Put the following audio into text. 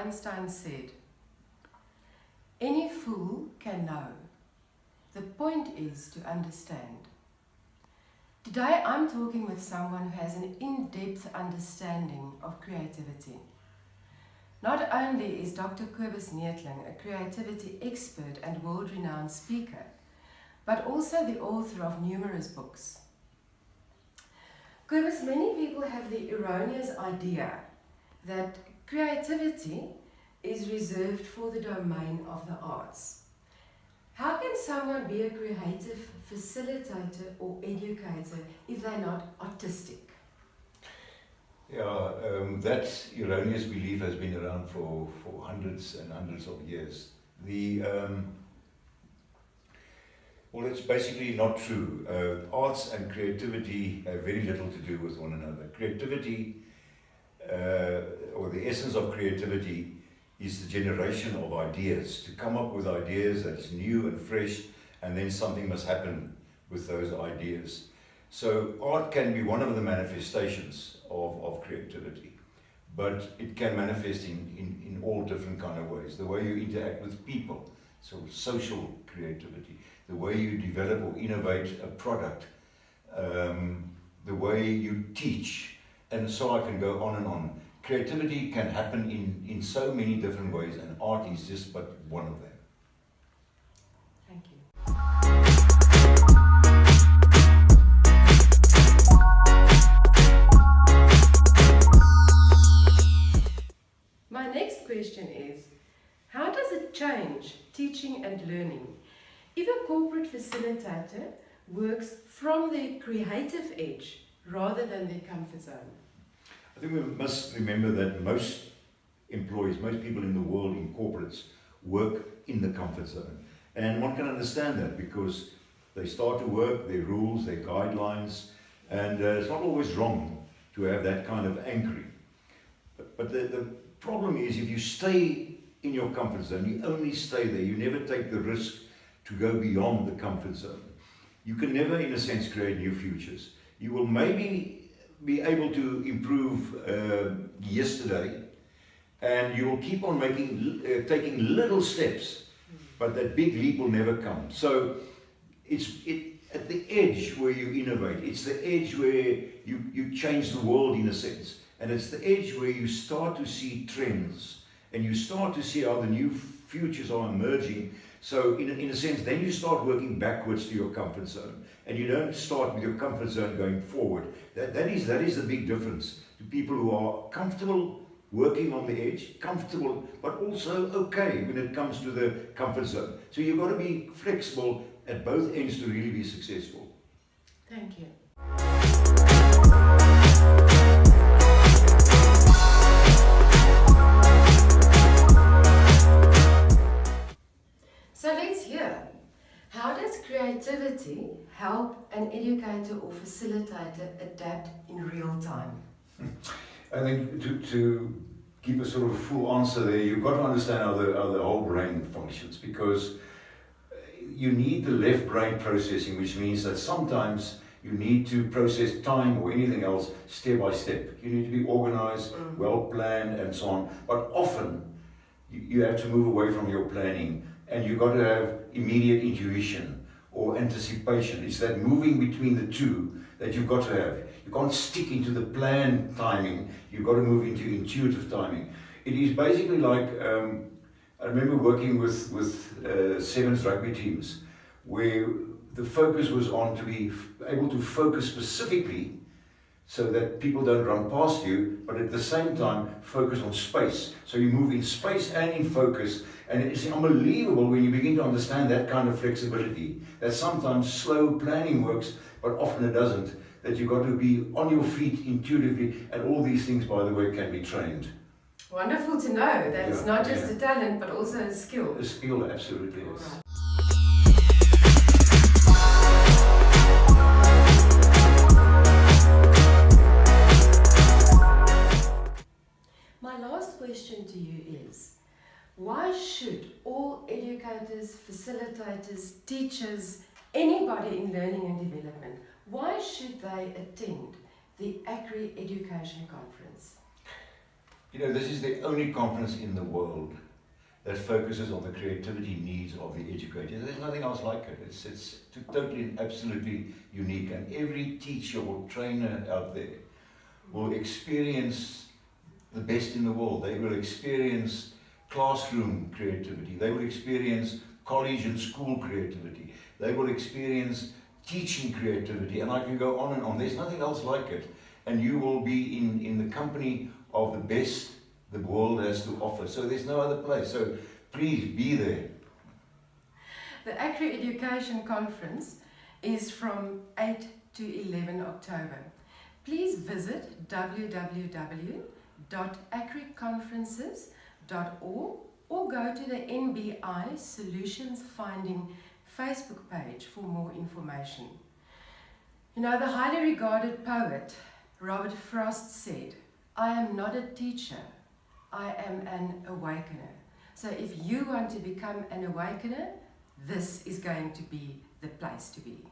Einstein said, "Any fool can know. The point is to understand." Today I'm talking with someone who has an in-depth understanding of creativity. Not only is Dr. Kobus Neethling a creativity expert and world-renowned speaker, but also the author of numerous books. Kobus, many people have the erroneous idea that creativity is reserved for the domain of the arts. How can someone be a creative facilitator or educator if they're not artistic? Yeah, that erroneous belief has been around for hundreds and hundreds of years. Well, it's basically not true. Arts and creativity have very little to do with one another. Creativity, or the essence of creativity, is the generation of ideas, to come up with ideas that's new and fresh, and then something must happen with those ideas. So art can be one of the manifestations of creativity, but it can manifest in all different kind of ways. The way you interact with people, so social creativity, the way you develop or innovate a product, the way you teach, and so I can go on and on. Creativity can happen in so many different ways, and art is just but one of them. Thank you. My next question is, how does it change teaching and learning if a corporate facilitator works from the creative edge rather than their comfort zone? I think we must remember that most employees, most people in the world in corporates work in the comfort zone. And one can understand that because they start to work, their rules, their guidelines, and it's not always wrong to have that kind of anchoring. But the problem is if you stay in your comfort zone, you only stay there, you never take the risk to go beyond the comfort zone. You can never, in a sense, create new futures. You will maybe be able to improve yesterday, and you will keep on taking little steps, but that big leap will never come. So it's at the edge where you innovate. It's the edge where you change the world in a sense. And it's the edge where you start to see trends and you start to see how the new futures are emerging. So in a sense, then you start working backwards to your comfort zone, and you don't start with your comfort zone going forward. That is the big difference to people who are comfortable working on the edge, comfortable, but also okay when it comes to the comfort zone. So you've got to be flexible at both ends to really be successful. Thank you. So let's hear, how does creativity help an educator or facilitator adapt in real time? I think to give a sort of full answer there, you've got to understand how the whole brain functions, because you need the left brain processing, which means that sometimes you need to process time or anything else step by step. You need to be organized, well planned, and so on. But often you have to move away from your planning, and you've got to have immediate intuition or anticipation. It's that moving between the two that you've got to have. You can't stick into the planned timing, you've got to move into intuitive timing. It is basically like, I remember working with sevens rugby teams, where the focus was on to be able to focus specifically so that people don't run past you, but at the same time focus on space. So you move in space and in focus, and it's unbelievable when you begin to understand that kind of flexibility, that sometimes slow planning works, but often it doesn't, that you've got to be on your feet intuitively, and all these things, by the way, can be trained. Wonderful to know that it's not just a talent, but also a skill. A skill, absolutely is. Right. My last question to you is, why should all educators, facilitators, teachers, anybody in learning and development, why should they attend the Agri Education Conference? You know, this is the only conference in the world that focuses on the creativity needs of the educator. There's nothing else like it. It's totally and absolutely unique, and every teacher or trainer out there will experience the best in the world. They will experience classroom creativity. They will experience college and school creativity. They will experience teaching creativity, and I can go on and on. There's nothing else like it. And you will be in the company of the best the world has to offer. So there's no other place. So please be there. The Agri Education Conference is from 8 to 11 October. Please visit www.agriconferences.org or go to the NBI Solutions Finding Facebook page for more information. You know, the highly regarded poet Robert Frost said, "I am not a teacher, I am an awakener." So if you want to become an awakener, this is going to be the place to be.